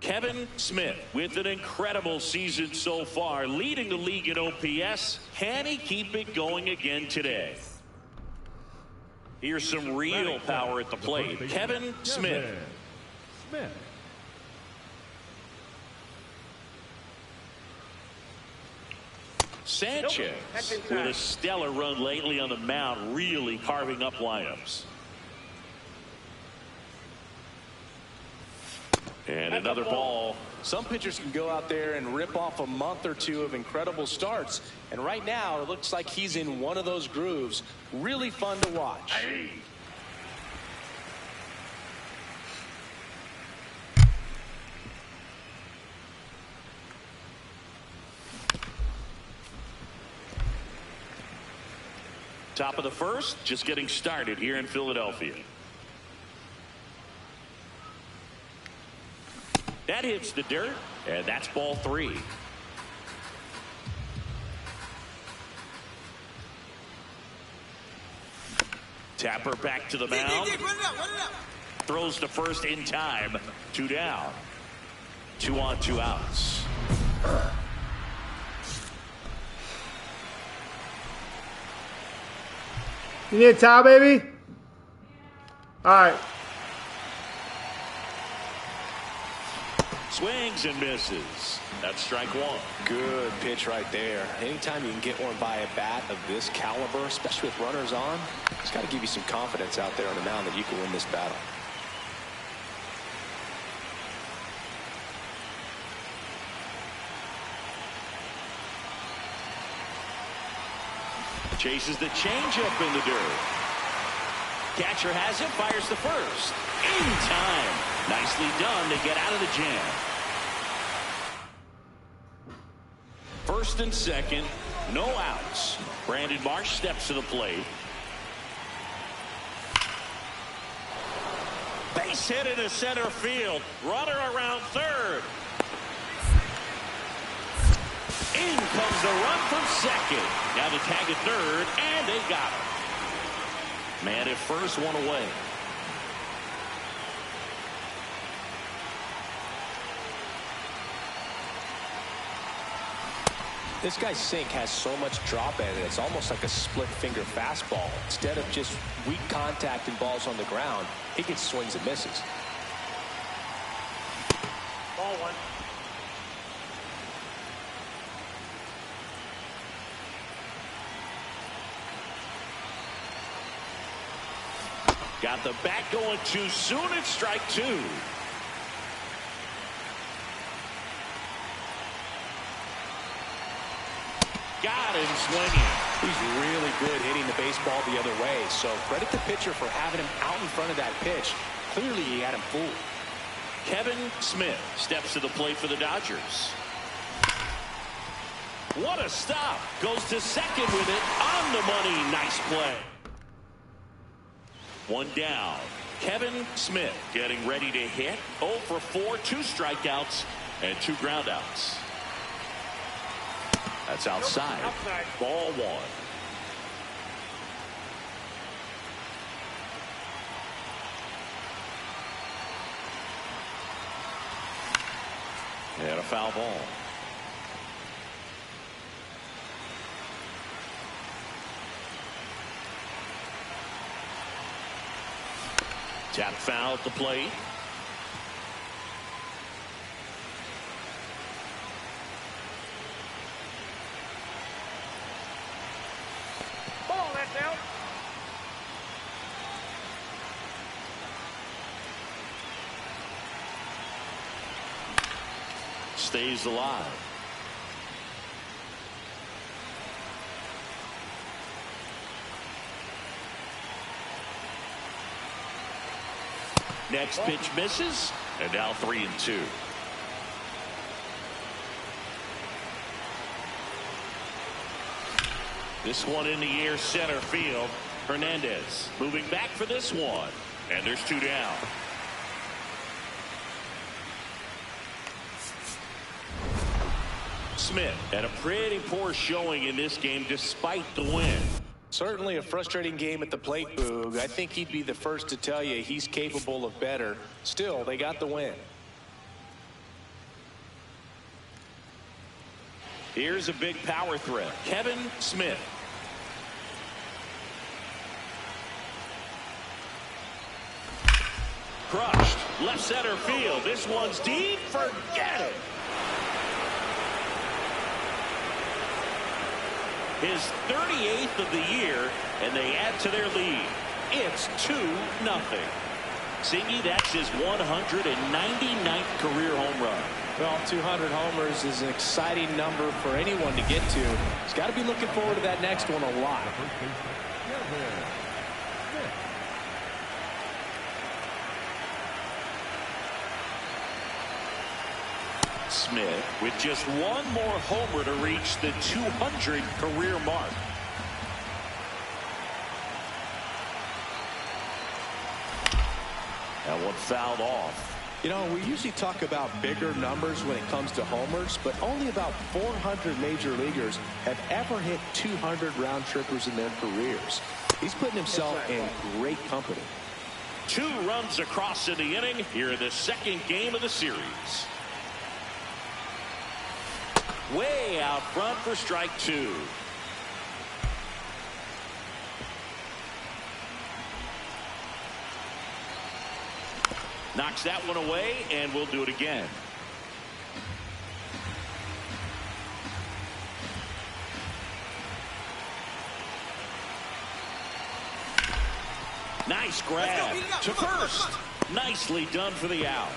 Kevin Smith with an incredible season so far, leading the league in OPS. Can he keep it going again today? Here's some real power at the plate. Kevin Smith. Sanchez with a stellar run lately on the mound, really carving up lineups. And another ball. Some pitchers can go out there and rip off a month or two of incredible starts. And right now, it looks like he's in one of those grooves. Really fun to watch. Top of the first, just getting started here in Philadelphia. That hits the dirt, and that's ball 3. Tapper back to the mound. Throws to first in time. 2 down. 2 on, 2 outs. You need a towel, baby? All right. Swings and misses. That's strike 1. Good pitch right there. Anytime you can get one by a bat of this caliber, especially with runners on, it's got to give you some confidence out there on the mound that you can win this battle. Chases the changeup in the dirt. Catcher has it, fires the first. In time. Nicely done to get out of the jam. First and second, no outs. Brandon Marsh steps to the plate. Base hit into center field. Runner around third. In comes the run from second. Now to tag at third, and they got him. Man at first, one away. This guy's sink has so much drop in it, it's almost like a split finger fastball. Instead of just weak contact and balls on the ground, he gets swings and misses. Ball 1. Got the bat going too soon. It's strike 2. Got him swinging. He's really good hitting the baseball the other way. So credit the pitcher for having him out in front of that pitch. Clearly he had him fooled. Kevin Smith steps to the plate for the Dodgers. What a stop. Goes to second with it. On the money. Nice play. 1 down. Kevin Smith getting ready to hit. 0 for 4, 2 strikeouts, and 2 groundouts. That's outside. Ball 1. And a foul ball. Tap foul at the plate. Ball, that's out. Stays alive. Next pitch misses, and now 3-2. This one in the air, center field. Hernandez moving back for this one, and there's 2 down. Smith had a pretty poor showing in this game despite the win. Certainly a frustrating game at the plate, Boog. I think he'd be the first to tell you he's capable of better. Still, they got the win. Here's a big power threat. Kevin Smith. Crushed. Left center field. This one's deep. Forget it. His 38th of the year, and they add to their lead. It's 2-0. Singy, that's his 199th career home run. Well, 200 homers is an exciting number for anyone to get to. He's got to be looking forward to that next one a lot. Smith with just one more homer to reach the 200 career mark. That one fouled off. You know, we usually talk about bigger numbers when it comes to homers, but only about 400 major leaguers have ever hit 200 round trippers in their careers. He's putting himself in great company. 2 runs across in the inning here in the second game of the series. Way out front for strike 2. Knocks that one away, and we'll do it again. Nice grab to first. Nicely done for the out.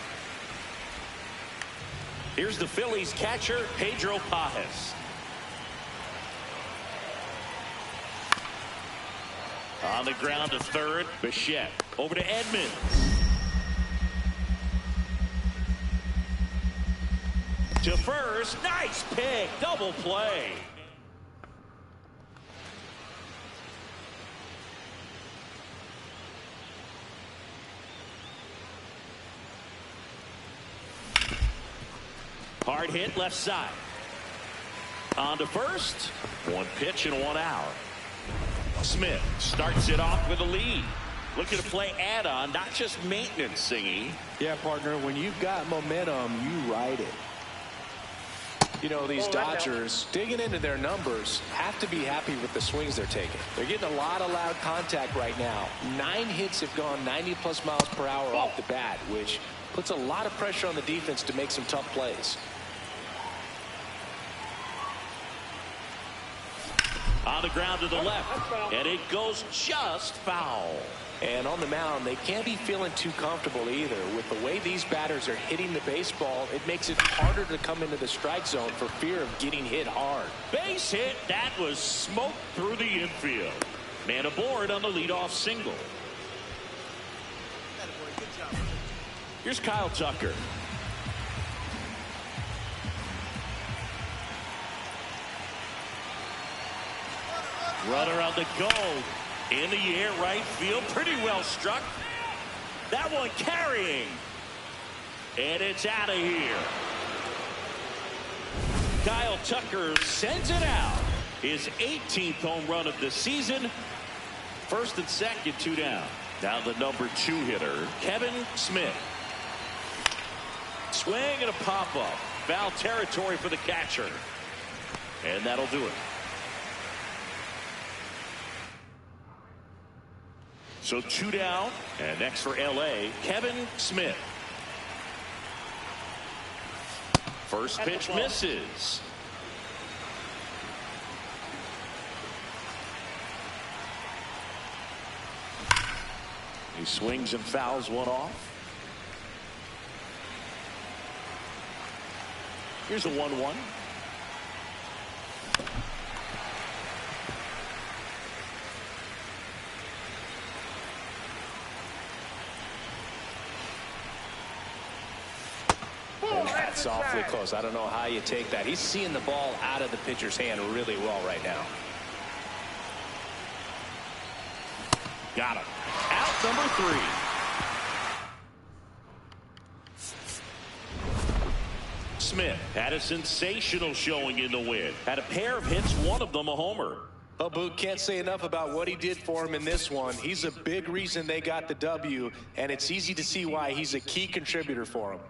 Here's the Phillies catcher, Pedro Pages. On the ground to third, Bichette. Over to Edmonds. To first, nice pick, double play. Hard hit left side. On to first. 1 pitch and 1 out. Smith starts it off with a lead. Looking to play add-on, not just maintenance, Singy. Yeah, partner, when you've got momentum, you ride it. You know, these Dodgers, digging into their numbers, have to be happy with the swings they're taking. They're getting a lot of loud contact right now. 9 hits have gone 90+ miles per hour off the bat, which puts a lot of pressure on the defense to make some tough plays. On the ground to the left, and it goes just foul. And on the mound, they can't be feeling too comfortable either. With the way these batters are hitting the baseball, it makes it harder to come into the strike zone for fear of getting hit hard. Base hit, that was smoked through the infield. Man aboard on the leadoff single. Here's Kyle Tucker. Runner on the go. In the air, right field. Pretty well struck. That one carrying. And it's out of here. Kyle Tucker sends it out. His 18th home run of the season. First and second, 2 down. Now the number 2 hitter, Kevin Smith. Swing and a pop-up. Foul territory for the catcher. And that'll do it. So 2 down, and next for LA, Kevin Smith. First pitch misses. He swings and fouls one off. Here's a 1-1. That's awfully close. I don't know how you take that. He's seeing the ball out of the pitcher's hand really well right now. Got him. Out number 3. Smith had a sensational showing in the win. Had a pair of hits, one of them a homer. Well, Boog, can't say enough about what he did for him in this one. He's a big reason they got the W, and it's easy to see why he's a key contributor for him.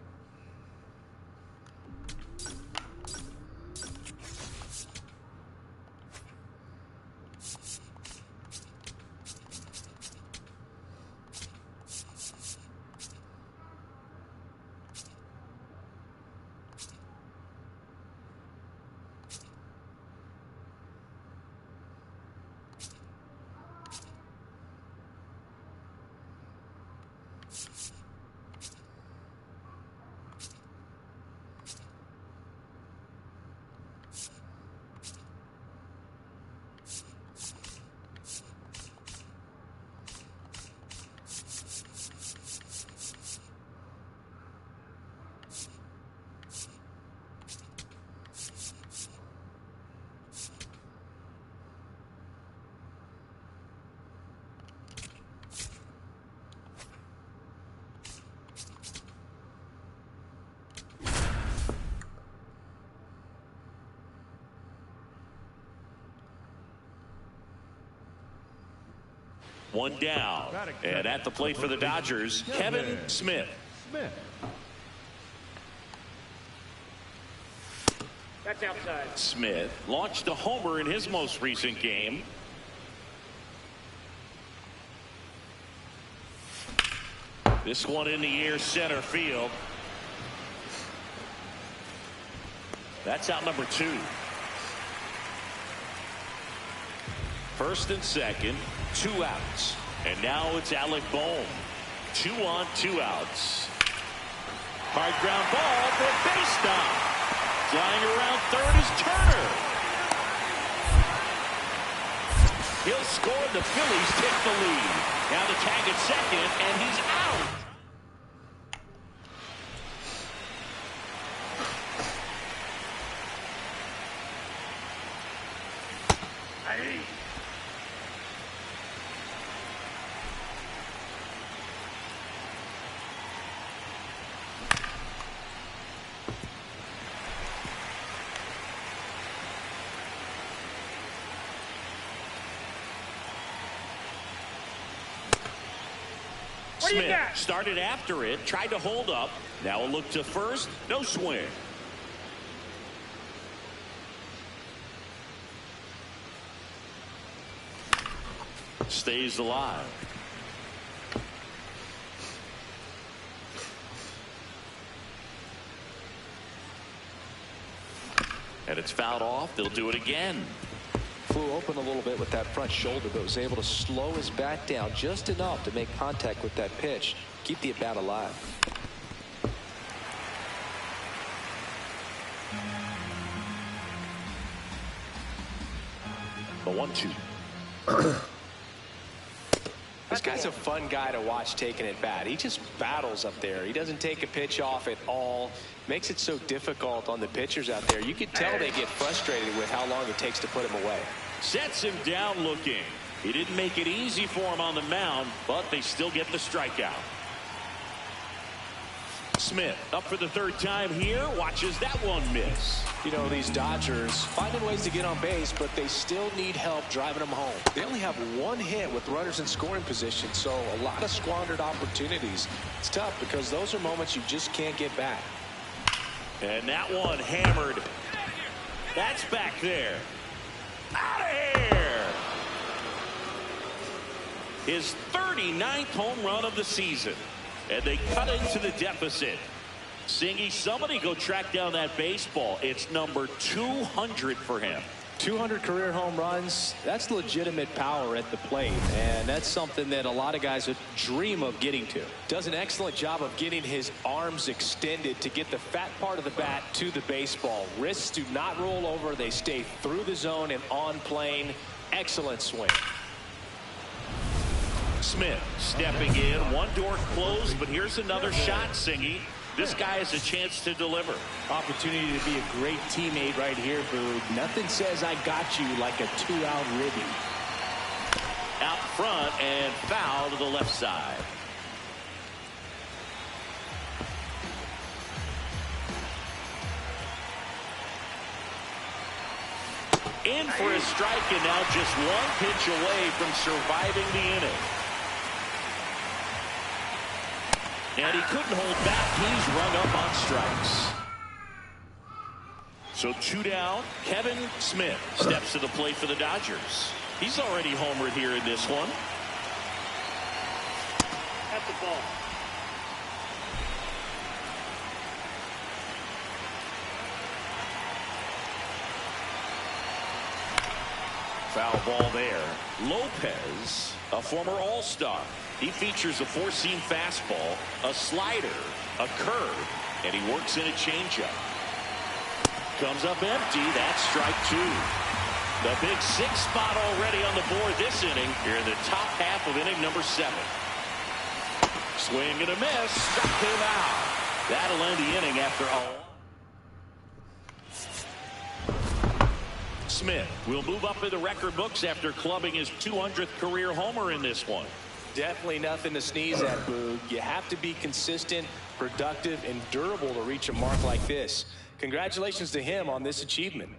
One down. And at the plate for the Dodgers, Kevin Smith. That's outside. Smith launched a homer in his most recent game. This one in the air, center field. That's out number 2. First and second, 2 outs. And now it's Alec Bohm. 2 on, 2 outs. Hard ground ball for a base stop. Flying around third is Turner. He'll score. The Phillies take the lead. Now the tag at second, and he's out. Smith started after it, tried to hold up. Now a look to first, no swing. Stays alive. And it's fouled off. They'll do it again. Flew open a little bit with that front shoulder, but was able to slow his bat down just enough to make contact with that pitch. Keep the at-bat alive. The 1-2. This guy's a fun guy to watch taking at bat. He just battles up there. He doesn't take a pitch off at all. Makes it so difficult on the pitchers out there. You can tell they get frustrated with how long it takes to put him away. Sets him down looking. He didn't make it easy for him on the mound, but they still get the strikeout. Smith up for the 3rd time here. Watches that one miss. You know, these Dodgers finding ways to get on base, but they still need help driving them home. They only have 1 hit with runners in scoring position, so a lot of squandered opportunities. It's tough because those are moments you just can't get back. And that one hammered. That's back there. Out of here. His 39th home run of the season. And they cut into the deficit. Singy, somebody go track down that baseball. It's number 200 for him. 200 career home runs. That's legitimate power at the plate, and that's something that a lot of guys would dream of getting to. Does an excellent job of getting his arms extended to get the fat part of the bat to the baseball. Wrists do not roll over. They stay through the zone and on plane. Excellent swing. Smith stepping in. One door closed, but here's another shot, Singy. This guy has a chance to deliver. Opportunity to be a great teammate right here, Boog. Nothing says I got you like a 2-out ribby. Out front and foul to the left side. In for a strike, and now just 1 pitch away from surviving the inning. And he couldn't hold back. He's rung up on strikes. So 2 down. Kevin Smith steps to the plate for the Dodgers. He's already homered here in this one. At the ball. Foul ball there. Lopez, a former All-Star. He features a four-seam fastball, a slider, a curve, and he works in a changeup. Comes up empty. That's strike two. The big six spot already on the board this inning. Here in the top half of inning number 7. Swing and a miss. Struck him out. That'll end the inning after a. Smith will move up in the record books after clubbing his 200th career homer in this one. Definitely nothing to sneeze at, Boog. You have to be consistent, productive, and durable to reach a mark like this. Congratulations to him on this achievement.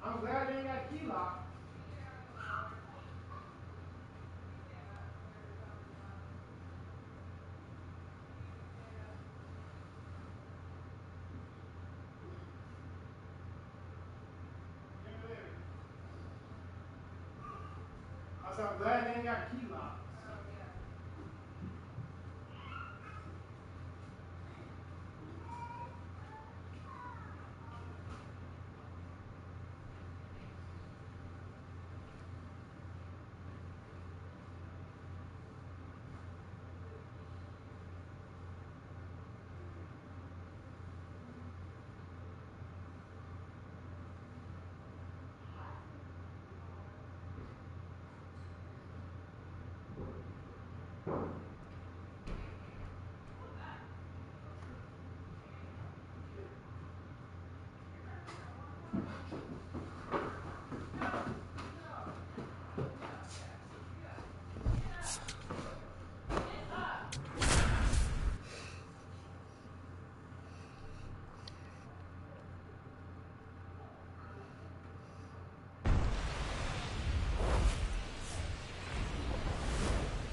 I'm glad they ain't got key lock. I said, I'm glad they ain't got key lock.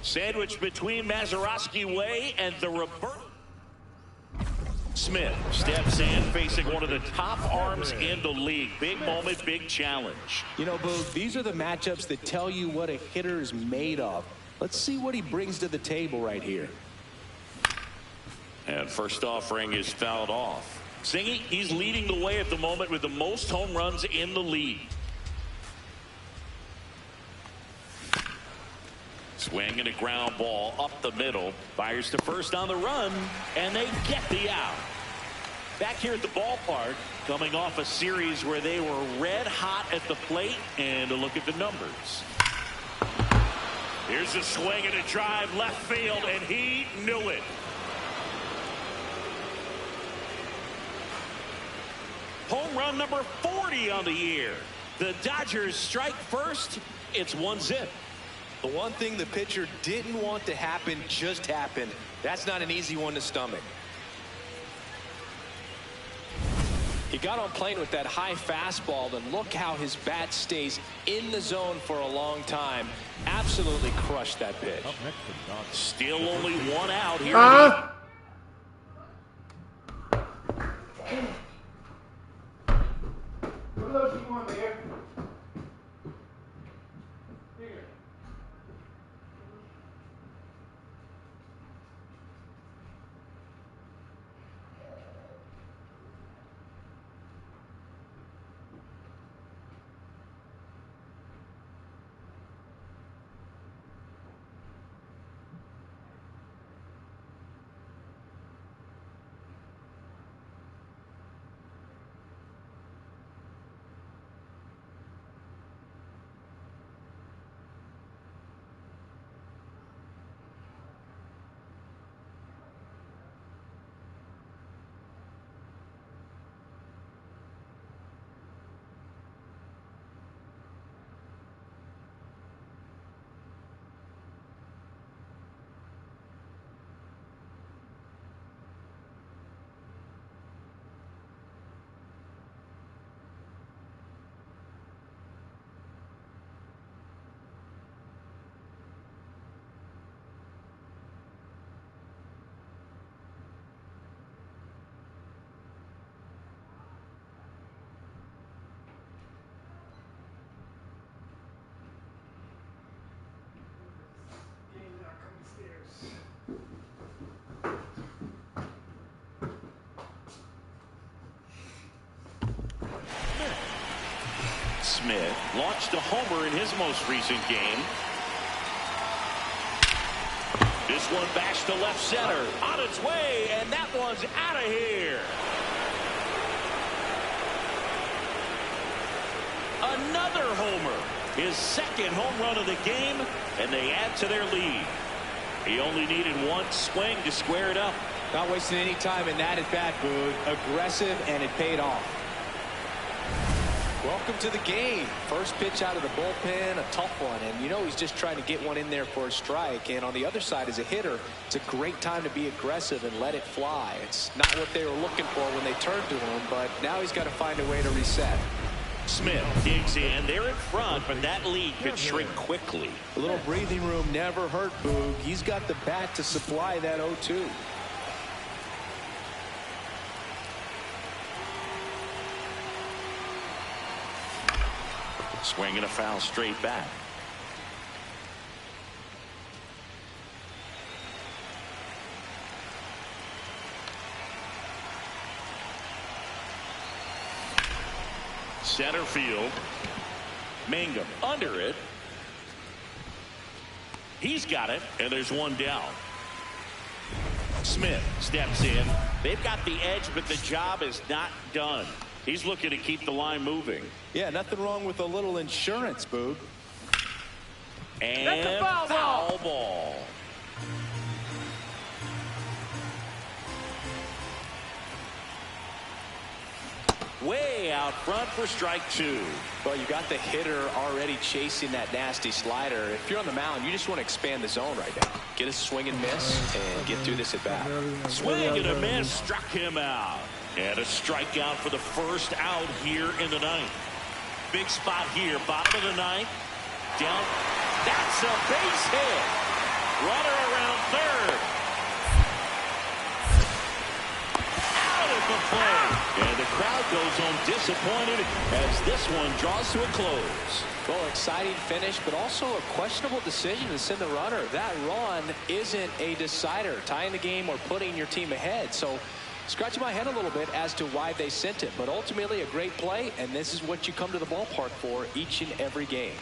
Sandwiched between Mazeroski Way and the reverse. Smith steps in facing one of the top arms in the league. Big moment, big challenge. You know, Boog, these are the matchups that tell you what a hitter is made of. Let's see what he brings to the table right here. And first offering is fouled off. Zingy, he's leading the way at the moment with the most home runs in the league. Swing and a ground ball up the middle. Fires to first on the run, and they get the out. Back here at the ballpark, coming off a series where they were red hot at the plate, and a look at the numbers. Here's a swing and a drive left field, and he knew it. Home run number 40 on the year. The Dodgers strike first. It's 1-0. The one thing the pitcher didn't want to happen just happened. That's not an easy one to stomach. He got on plane with that high fastball, and look how his bat stays in the zone for a long time. Absolutely crushed that pitch. Still only one out here. Smith launched a homer in his most recent game. This one bashed to left center. On its way, and that one's out of here. Another homer. His second home run of the game, and they add to their lead. He only needed one swing to square it up. Not wasting any time in that at bat, Boog. Aggressive, and it paid off. Welcome to the game. First pitch out of the bullpen, a tough one, and you know he's just trying to get one in there for a strike. And on the other side, as a hitter, it's a great time to be aggressive and let it fly. It's not what they were looking for when they turned to him, but now he's got to find a way to reset. Smith digs in. They're in front, but that lead could shrink quickly. A little breathing room never hurt Boog. He's got the bat to supply that 0-2. Swing and a foul straight back. Center field. Mangum under it. He's got it, and there's one down. Smith steps in. They've got the edge, but the job is not done. He's looking to keep the line moving. Yeah, nothing wrong with a little insurance, Boog. And foul ball. Way out front for strike two. Well, you got the hitter already chasing that nasty slider. If you're on the mound, you just want to expand the zone right now. Get a swing and miss and get through this at bat. Swing and a miss, struck him out. And a strikeout for the first out here in the ninth. Big spot here, bottom of the ninth. Down. That's a base hit. Runner around third. Out the play. And the crowd goes home disappointed as this one draws to a close. Well, exciting finish, but also a questionable decision to send the runner. That run isn't a decider, tying the game or putting your team ahead. So scratching my head a little bit as to why they sent it. But ultimately a great play, and this is what you come to the ballpark for each and every game.